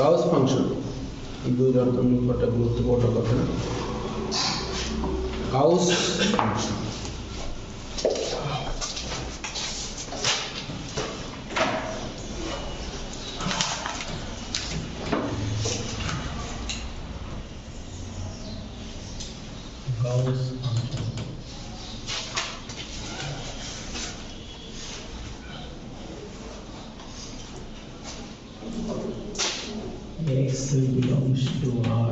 Gauss function দুই ধরনের একটা গুরুত্বপূর্ণ কথা। Gauss function Gauss function x belongs to R.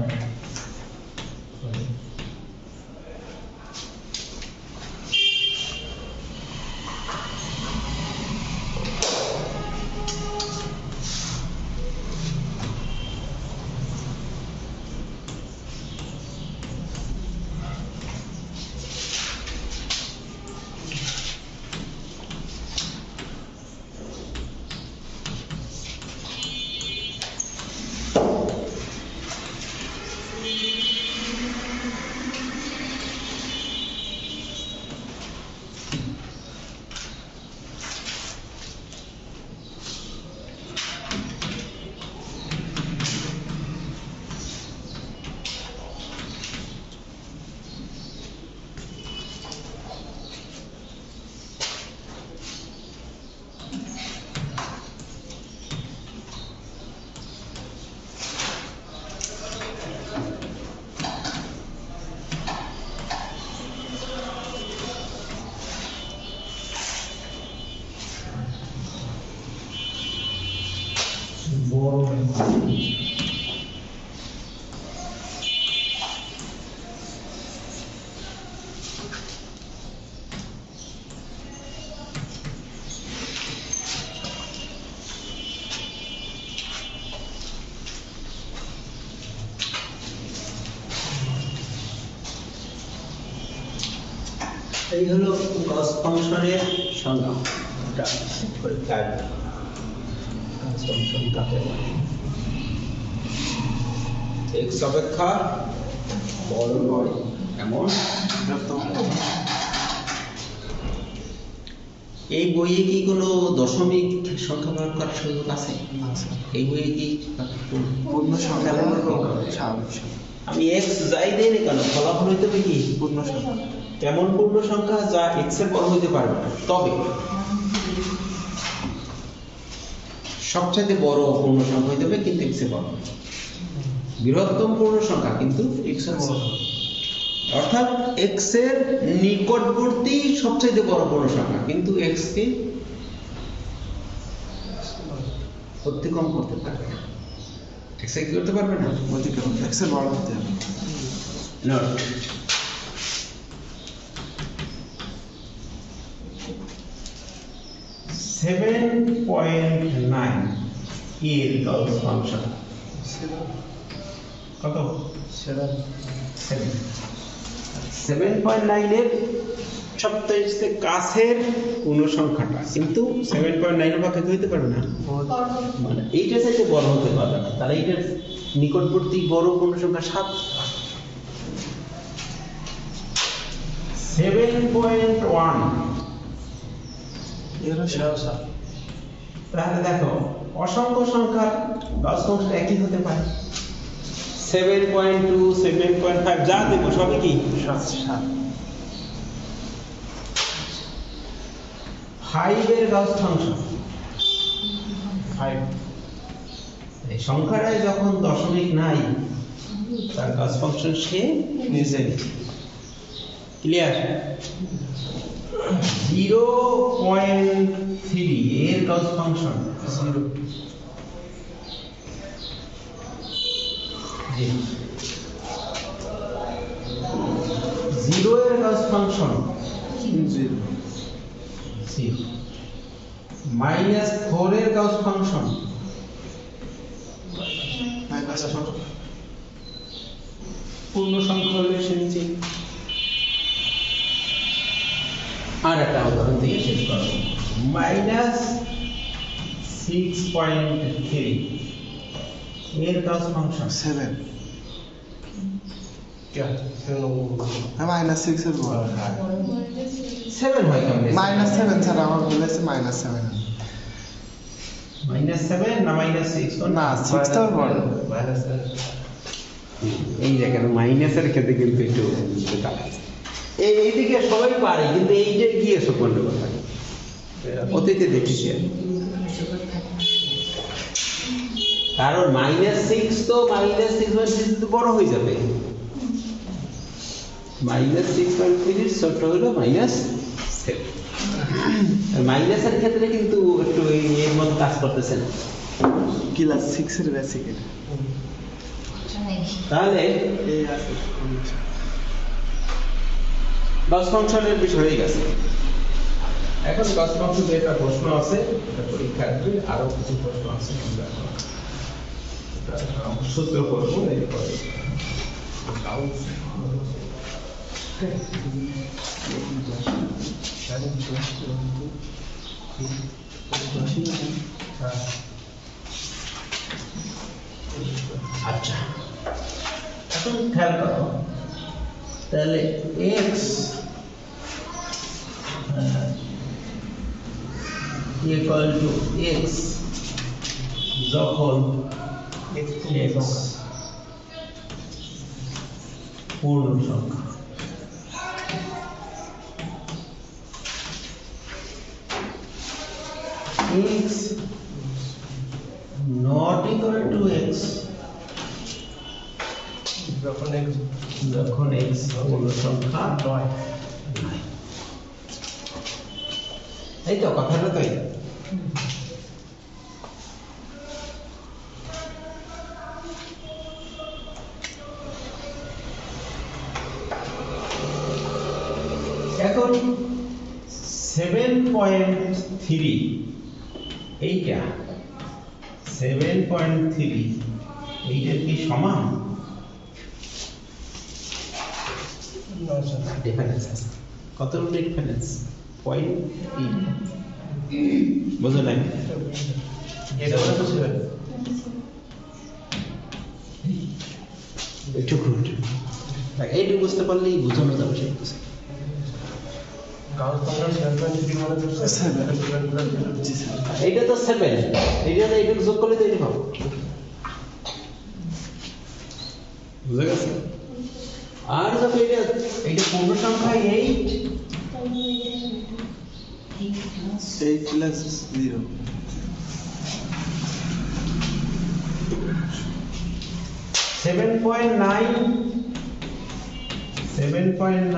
এই হলো গাউস ফাংশনের সংজ্ঞা। এটা পরীক্ষায় গাউস ফাংশন কাকে বলে? x অপেক্ষা বড় নয় এমন এই বইয়ে কি কোনো দশমিক সংখ্যা ব্যবহার করার সুযোগ আছে? এই বইয়ে কি পূর্ণ সংখ্যা ব্যবহার করা? আমি x যাই দেই না কেন ফলাফল হইতে হবে কি পূর্ণ সংখ্যা। তেমন পূর্ণ সংখ্যা যা x এর বড় হইতে পারবে না, তবে সবচেয়ে বড় পূর্ণ সংখ্যা হইতে হবে কিন্তু x এর বড়। বৃহত্তম পূর্ণ সংখ্যা কিন্তু x এর বড়, অর্থাৎ x এর নিকটবর্তী সবচেয়ে বড় পূর্ণ সংখ্যা কিন্তু x কে অতিক্রম করতে পারবে না। x এ কি করতে পারবে না? অতিক্রম x এর বড় হতে হবে। নোট 7.9 এর গাউস ফাংশন কত? 7.9 এর সবচেয়ে কাছের পূর্ণ সংখ্যাটা কিন্তু 7.9 এর ভাগে হইতে পারবে না, মানে এইটা চাইতে বড় হতে পারবে না। তাহলে এইটার নিকটবর্তী বড় পূর্ণ সংখ্যা 7। 7.1 তাহলে দেখো অসংখ্য সংখ্যার গাউস ফাংশন একই হতে পারে। 7.2 7.5 যা দেব সবই কি 7। 5 এর গাউস ফাংশন 5। এই সংখ্যাটায় যখন দশমিক নাই তার গাউস ফাংশন সে নিজে ক্লিয়ার। 0.3 এর গাউস ফাংশন 0। 0 এর গাউস ফাংশন 0। -4 এর গাউস ফাংশন পূর্ণ সংখ্যা হলে সে নিচে। আর একটা উদাহরণ দিয়ে শেষ করব। -6.3 এর গাউস ফাংশন 7। क्या -6 এর বড় 7 হয় কেমনে? -7 ছাড়া আমার বলেছে -7। -7 না -6 না 6 তো বড় এই দেখেন মাইনাসের ক্ষেত্রে কিন্তু একটু এইদিকে সবাই পারে কিন্তু এইটা গিয়ে সব গন্ডগোল থাকে অতীতে দেখেছি কারণ -6 তো -6 তো বড় হয়ে যাবে -6.3 ছোট হলো -7 মাইনাসের ক্ষেত্রে কিন্তু একটু এর মতো কাজ করতেছে না ক্লাস 6 এর বেসিক এটা তাহলে এই আছে গস ফাংশনের বিষয় হয়ে গেছে এখন গস ফাংশন একটা প্রশ্ন আছে এটা পরীক্ষা আসবে আরো কিছু প্রশ্ন আছে আমরা সূত্র করব এরপরে আচ্ছা এখন খেয়াল করো তাহলে x equal to x যখন x পূর্ণ সংখ্যা x not equal to x যখন x পূর্ণ সংখ্যা নয় এই তো কথাটা তাই এখন 7.3 এইটা 7.3 এইটার কি সমান ডিফারেন্স আছে কত ডিফারেন্স 0.3 বুঝলেন এটা কত ছিল একটু খুঁজে এইটু বুঝতে পারলেই বোঝানো যাবে সেই কিছু এইটা তো 7 এইটা এইটুকু যোগ করলে তো এইটা পাবো বুঝা গেছে আর যখন এইটা পূর্ণ সংখ্যা 8 প্লাস 0 7.9 পয়েন্ট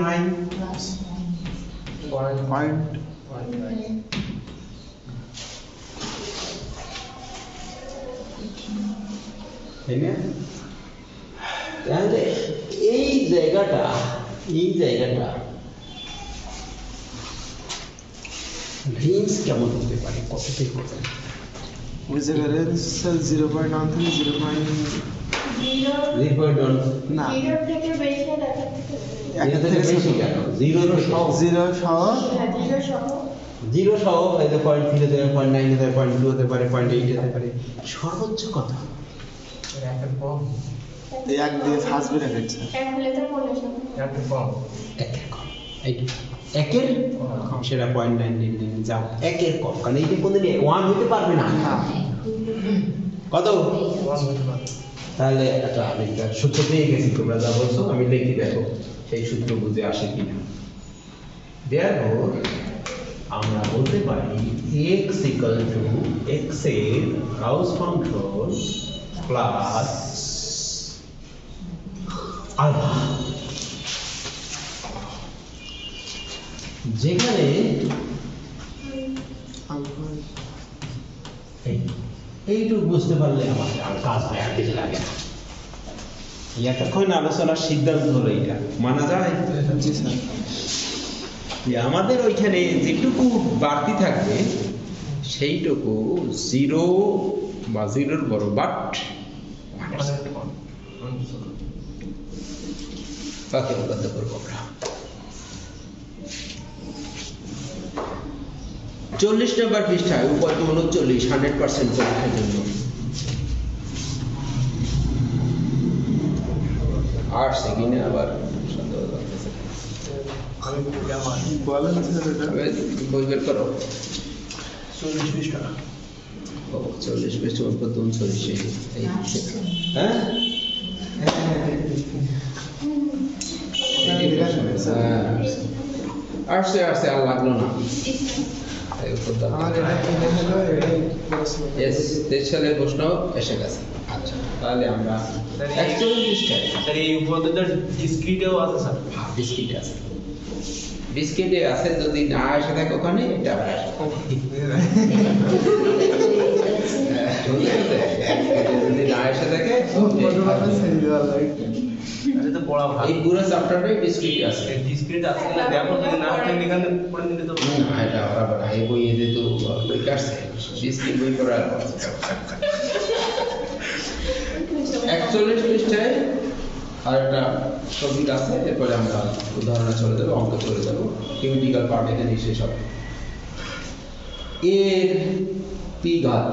তাহলে এই জায়গাটা রেঞ্জ কেমন হতে পারে কত থেকে কত ওই জায়গায় রেঞ্জ 0.1 থেকে 0. না জিরোর থেকে বেশি দেখাচ্ছে এটা থেকে বেশি কেন জিরো সহ জিরো সহ এই যে 0.3 হতে পারে 0.9 হতে পারে 0.2 হতে পারে 0.8 হতে পারে সর্বোচ্চ কত এই এক দিয়ে ফার্স্ট ব্রেক আছে একের কম একের সেটা 0.9 যাও একের কম কারণ এই যে কোনদিন 1 হতে পারবে না কত তাহলে একটা আমি সূত্র পেয়ে গেছি তোমরা যা বলছো আমি লিখে দেখো সেই সূত্র বুঝে আসে কিনা therefore আমরা বলতে পারি x equal to x এর Gauss function plus alpha যেখানে এইটুকু বুঝতে পারলে আমাদের আর কাজ হয় আর কিছু লাগে না এতক্ষণ আলোচনার সিদ্ধান্ত হলো এটা মানা যায় জি স্যার যে আমাদের ওইখানে যেটুকু বাড়তি থাকবে সেইটুকু জিরো বা জিরোর বড় বাট তাকে বন্ধ করবো আমরা 40 নম্বর পৃষ্ঠায় উপাত্ত 39 100% পরীক্ষার জন্য আর সেকেন্ডে আবার সন্দেহ লাগতেছে বলেন স্যার এটা বই বের করো 40 পৃষ্ঠা 40 পৃষ্ঠা 39 এই হ্যাঁ আসছে আসছে আর লাগলো না এই উত্তরটা আমার এটা কিনে হলো এটাই প্রশ্ন এস তেছালের প্রশ্ন এসে গেছে আচ্ছা তাহলে আমরা 41 পৃষ্ঠায় স্যার এই উপপাদ্যটা ডিসক্রিটেও আছে স্যার বিস্কিট আছে বিস্কিটে আছে যদি না এসে থাকে ওখানে এটা আবার আসবে যদি না এসে থাকে এটা তো পড়া ভালো এই পুরো চ্যাপ্টারটাই বিস্কিট আছে ডিসক্রিট আছে না দেখো যদি না থাকে এখানে পড়ে নিতে তো না এটা ওরা বলা এই বইয়ে যে তো বই কাটছে বিস্কিট বই পড়া 41 পৃষ্ঠায় আর একটা টপিক আছে এরপরে আমরা উদাহরণে চলে যাবো অঙ্ক চলে যাবো থিওরিটিক্যাল পার্ট এখানে শেষ হবে এর পি ঘাত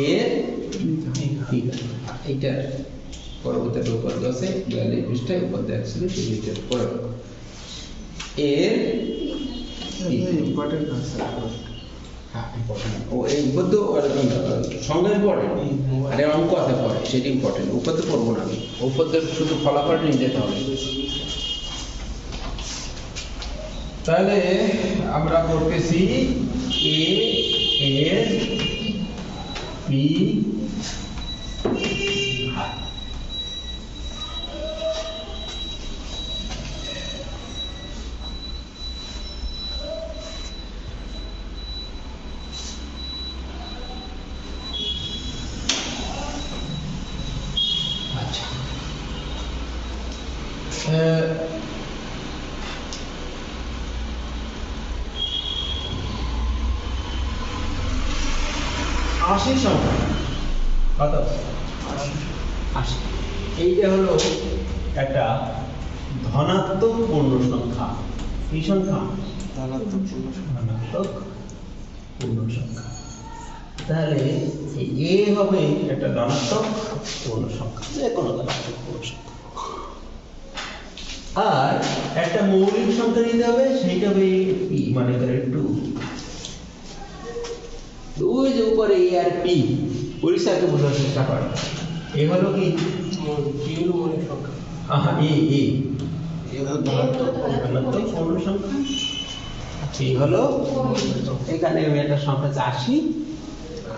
এর পি ঘাত এইটা পরবর্তী একটা উপপাদ্য আছে 42 পৃষ্ঠায় উপপাদ্য অ্যাকচুয়ালি সেটা পড়ে এর ইম্পর্টেন্ট আছে হ্যাঁ ইম্পর্টেন্ট ও এই উপপাদ্য সঙ্গে ইম্পর্টেন্ট আরে অঙ্ক আছে পরে সেটা ইম্পর্টেন্ট উপপাদ্য পড়বো না আমি উপপাদ্য শুধু ফলাফল নিয়ে যেতে হবে তাহলে আমরা করতেছি এ এর পি আচ্ছা 80 সংখ্যা কত 80 এইটা হলো একটা ধনাত্মক পূর্ণ সংখ্যা এই সংখ্যা ধনাত্মক পূর্ণ সংখ্যা ধনাত্মক পূর্ণ সংখ্যা তাহলে এ হবে একটা ধনাত্মক পূর্ণ সংখ্যা যে কোনো ধনাত্মক পূর্ণ সংখ্যা আর একটা মৌলিক সংখ্যা নিতে হবে সেইটা হবে পি মানে ধরে 2 ওই যে উপরে এ আর পি পরিষ্কারকে বোঝার চেষ্টা করে এ হলো কি কি হলো মৌলিক সংখ্যা এ ধনাত্মক পূর্ণ সংখ্যা এই হলো এখানে আমি একটা সংখ্যা আছে 80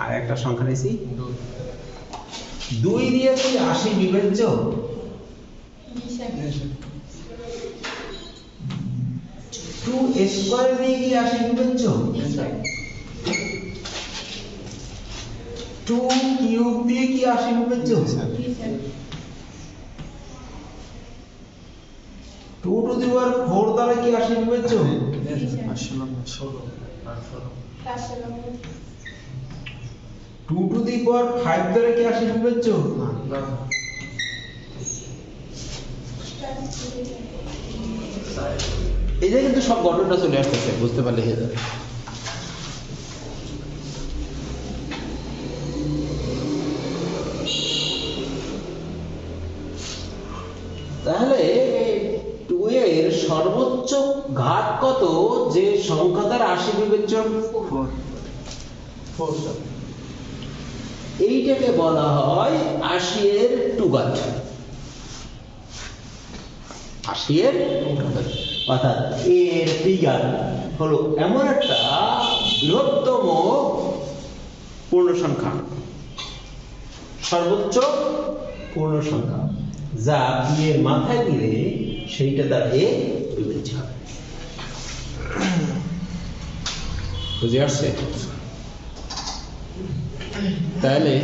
আর একটা সংখ্যা নিয়েছি 2 দিয়ে কি 80 বিভাজ্য 2 স্কয়ার দিয়ে কি 80 বিভাজ্য 2 কিউব দিয়ে কি 80 বিভাজ্য 2 টু দি পাওয়ার 4 দ্বারা কি 80 বিভাজ্য আসলে 2 টু দি পাওয়ার 5 দ্বারা কি 80 বিভাজ্য এই যে কিন্তু সব গঠনটা চলে আসতেছে বুঝতে পারলে হয়ে যাবে তাহলে 2 এর সর্বোচ্চ ঘাত কত যে সংখ্যা দ্বারা 80 বিভাজ্য 4 এইটাকে বলা হয় 80 এর 2 ঘাত 80 এর অর্থাৎ এর পি ঘাত হলো এমন একটা বৃহত্তম পূর্ণ সংখ্যা সর্বোচ্চ পূর্ণ সংখ্যা যা পি এর মাথায় দিলে সেইটা দ্বারা এ বিভাজ্য হবে বুঝে আসছে তাহলে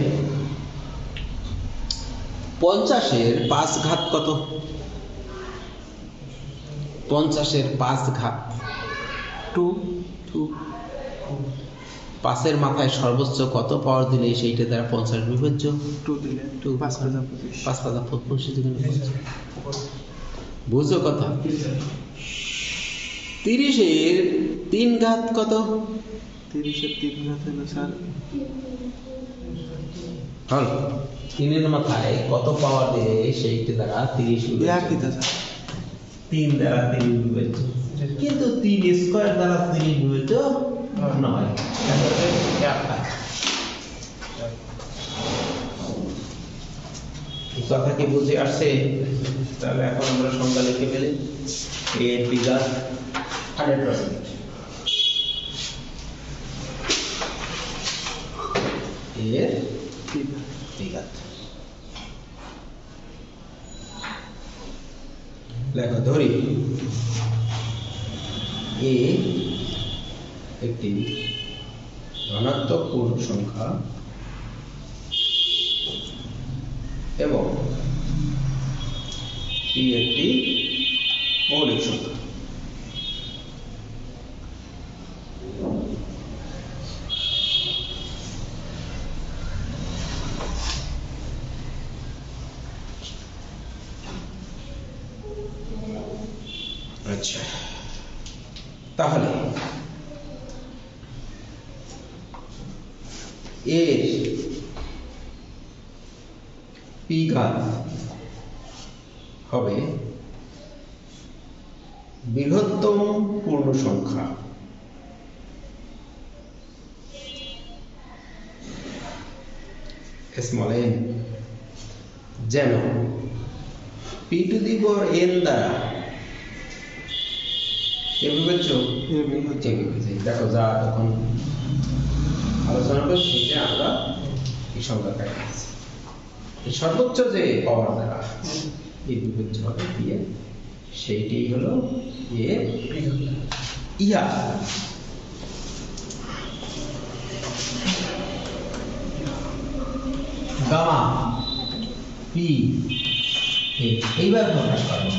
50 এর 5 ঘাত কত 50 এর 5 ঘাত 2 5 এর মাথায় সর্বোচ্চ কত পাওয়ার দিলে সেইটা দ্বারা 50 বিভাজ্য 2 দিলে 5 5 25 5 5 25 বুঝো কথা 30 এর 3 ঘাত কত 30 এর 3 ঘাত হলো স্যার হল 3 এর মাথায় কত পাওয়ার দিলে সেইটা দ্বারা 30 একই তো স্যার 3 দ্বারা 30 বিভাজ্য কিন্তু 3 স্কয়ার দ্বারা 30 বিভাজ্য নয় কথা কি বুঝে আসছে? তাহলে এখন আমরা সংখ্যা লিখে ফেলি। a এর বিঘাত 100%, a এর বিঘাত। লেখা ধরি a একটি ধনাত্মক পূর্ণ সংখ্যা এবং p একটি মৌলিক সংখ্যা। আচ্ছা, তাহলে এর পি ঘাত হবে বৃহত্তম পূর্ণ সংখ্যা স্মল n, যেন P two the power n দ্বারা দেখো যা তখন আলোচনা করছি যে আমরা এই সংখ্যা কাটাচ্ছি, সর্বোচ্চ যে পাওয়ার দ্বারা এই বিবেচ্য হবে দিয়ে সেইটাই হলো এর ইহা গামা পি। এইবার প্রকাশ করবো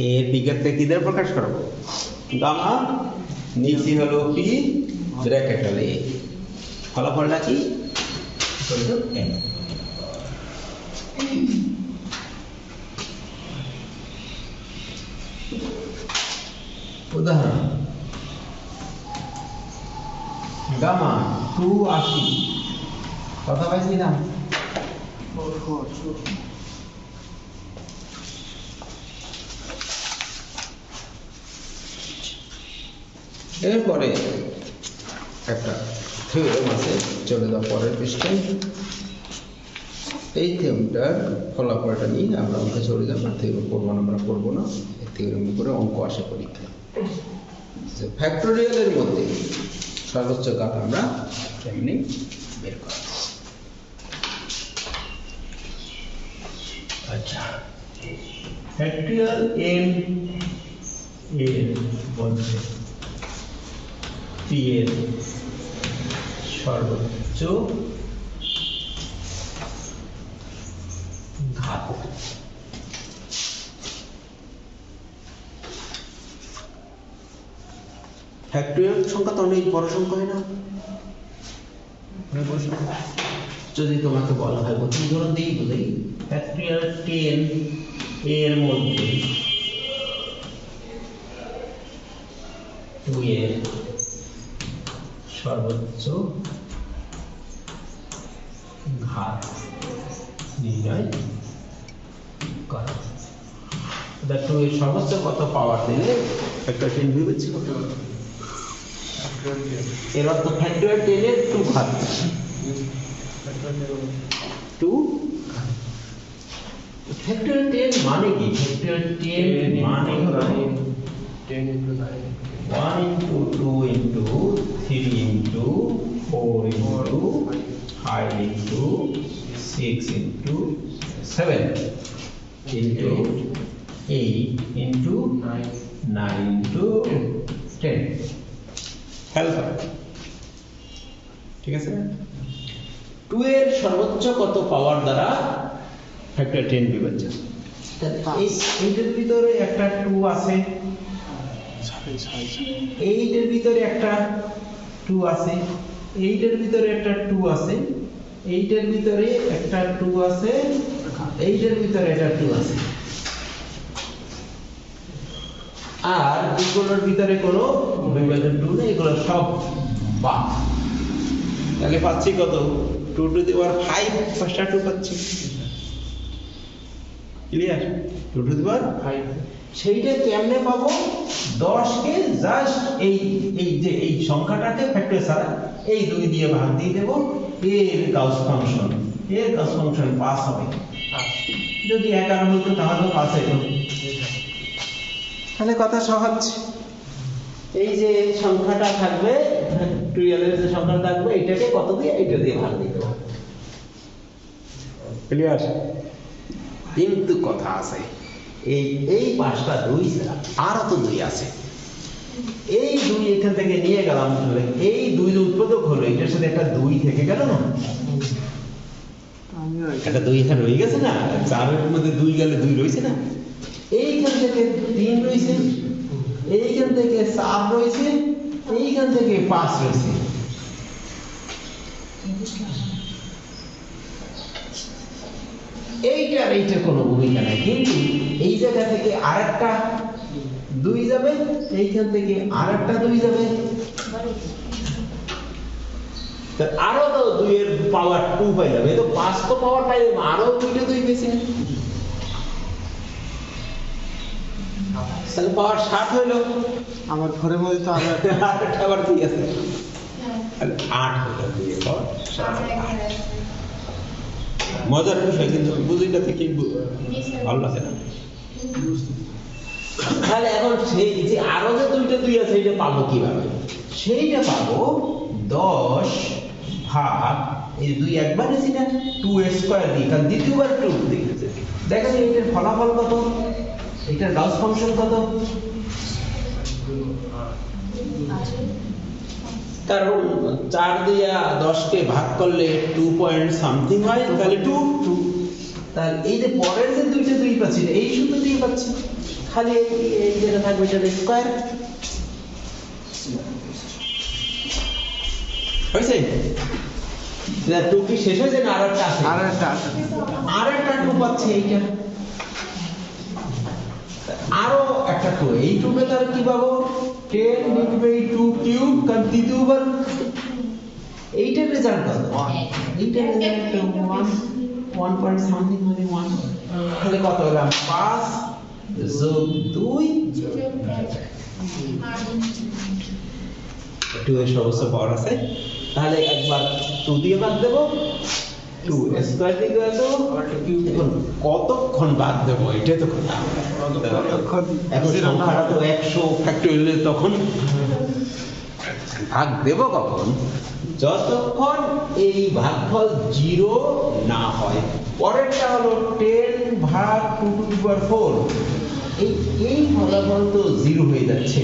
এর বিঘাতটা কি দ্বারা প্রকাশ করবো? গামা নিচে হলো পি ব্র্যাকেট হলে এ, ফলাফলটা কি? n। উদাহরণ গামা 280, কথা পাইছি না? এরপরে একটা থিওরেম আছে, চলে যাও পরের পৃষ্ঠায়। এই থিওরেমটার ফলাফলটা নিয়ে আমরা অঙ্কে চলে যাবো। থিওরেম পড়বো না, আমরা পড়বো না। এই থিওরেম করে অঙ্ক আসে পরীক্ষা। ফ্যাক্টোরিয়ালের মধ্যে সর্বোচ্চ ঘাত আমরা কেমনি বের করব? আচ্ছা, ফ্যাক্টোরিয়াল n এর মধ্যে p এর সর্বোচ্চ ঘাত ফ্যাক্টোরিয়াল সংখ্যা তো অনেক বড় সংখ্যা হয় না? অনেক বড় সংখ্যা। যদি তোমাকে বলা হয়, প্রথম ধরুন দিই বলি ফ্যাক্টোরিয়াল 10 এর মধ্যে 2 এর সর্বোচ্চ ঘাত নির্ণয় করা। 2 এর সর্বোচ্চ কত পাওয়ার দিলে ফ্যাক্টোরিয়াল 10 বিবেচ্য করতে পারবে? এর অর্থ ফ্যাক্টোরিয়াল 10 এর 2 ঘাত, 2 ফ্যাক্টোরিয়াল 10 মানে কি? ফ্যাক্টোরিয়াল 10 মানে হলো 10 into 9, 1 into 2 into 3 into 4 into 5 into 6 into 7 into 8 into 9 into 10। Help, ঠিক আছে? 2 এর সর্বোচ্চ কত পাওয়ার দ্বারা ফ্যাক্টর 10 বিভাজ্য? এইটার ভিতরে একটা 2 আছে, 8 এর ভিতরে একটা 2 আছে, 8 এর ভিতরে একটা 2 আছে, 8 এর ভিতরে একটা 2 আছে, 8 এর ভিতরে একটা 2 আছে, আর এগুলোর ভিতরে কোনো বিভাজন 2 নেই, এগুলো সব বাদ। তাহলে পাচ্ছি কত? 2 টু দি পাওয়ার 5, পাঁচটা 2 পাচ্ছি। ক্লিয়ার? 2 টু দি পাওয়ার 5। সেইটা কেমনে পাবো? 10 কে জাস্ট এই যে এই সংখ্যাটাকে ফ্যাক্টর ছাড়া এই 2 দিয়ে ভাগ দিয়ে দেব। এর গাউস ফাংশন এর কাজ ফাংশন পাস হবে। যদি 11 হতো তাহলে পাস হতো। তাহলে কথা সহজ। এই যে সংখ্যাটা থাকবে, টুয়েলভের যে সংখ্যাটা থাকবে, এটাকে কত দিয়ে, এটা দিয়ে ভাগ দিতে হবে। ক্লিয়ার? কিন্তু কথা আছে, এই পাঁচটা 2 ছাড়া আরো তো 2 আছে। এই 2 এখান থেকে নিয়ে গেলাম, এই 2 যে উৎপাদক হলো, এটার সাথে একটা 2 থেকে গেল না, একটা 2 এখানে রয়ে গেছে না, 4 এর মধ্যে 2 গেলে 2 রয়েছে না, এইখান থেকে 3 রয়েছে, এইখান থেকে 4 রয়েছে, এইখান থেকে 5 রয়েছে। এইটার কোনো ভূমিকা নাই, কিন্তু এই জায়গা থেকে আরেকটা 2 যাবে, এইখান থেকে আরেকটা 2 যাবে, আরো তো 2 এর পাওয়ার 2 পাই যাবে, তো 5 তো পাওয়ার পাই যাবে, আরো 2টা 2 বেশি, তাহলে পাওয়ার 60 হইলো। আমার ঘরের মধ্যে তো আরো আরেকটা আবার ঠিক আছে, তাহলে 8 হলো 2 এর পাওয়ার 60। মজার বিষয়, কিন্তু বুঝিটা থেকে ভালো লাগে না। তাহলে এখন সেই যে আরো যে 2টা 2 আছে, সেইটা পাবো কিভাবে? সেইটা পাবো 10 ভাগ এই 2 একবার আছে না, 2 এর স্কয়ার দিয়ে, কারণ দ্বিতীয়বার 2 দেখতেছে। দেখেন এটার ফলাফল কত, এটার গাউস ফাংশন কত? কারণ 4 দিয়া 10 কে ভাগ করলে 2 পয়েন্ট সামথিং হয়, তাহলে 2 তাহলে এই যে পরের যে 2টা 2 পাচ্ছি, এই সূত্র দিয়ে পাচ্ছি, খালি এই যেটা থাকবে সেটা স্কয়ার হইছে। না 2 কি শেষ হয়েছে না আরেকটা আছে? আরেকটা 2 পাচ্ছি, এইটা আরো একটা 2, এই 2 টা তার কি পাবো? 10 ডিভাইড বাই 2 কিউব, কারণ দ্বিতীয়বার এইটার রেজাল্ট কত? এইটার রেজাল্ট 1 পয়েন্ট সামথিং মানে 1, তাহলে কত হলো? 5 যোগ 2 2 এর সর্বোচ্চ পাওয়ার আছে, তাহলে একবার 2 দিয়ে ভাগ দেব, 2 স্কয়ার দিয়ে দেব, এখন কতক্ষণ ভাগ দেব এটাই তো কথা। এখন সংখ্যাটা তো 100 ফ্যাক্টরিয়াল, তখন ভাগ দেব কখন? যতক্ষণ এই ভাগফল 0 না হয়। পরেরটা হলো 10 ভাগ 2 টু দি পাওয়ার 4, এই ফলাফল তো 0 হয়ে যাচ্ছে,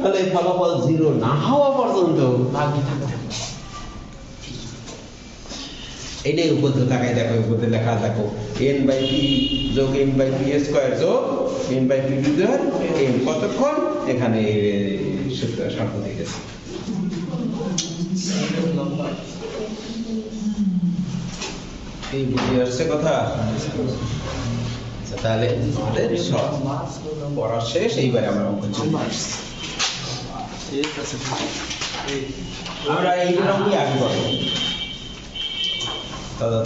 তাহলে ফলাফল 0 না হওয়া পর্যন্ত ভাগই থাকবে। এটাই উপরে তাকায় দেখো, উপরে লেখা দেখো, n বাই p যোগ n বাই p স্কয়ার যোগ n by p to the power n, কতক্ষণ এখানে সূত্র শর্ত দিয়ে গেছে। এই বুঝে আসছে কথা? তাহলে আমাদের সব পড়া শেষ, এইবারে আমরা অঙ্ক আমরা এইগুলো আগে করবো। দাদা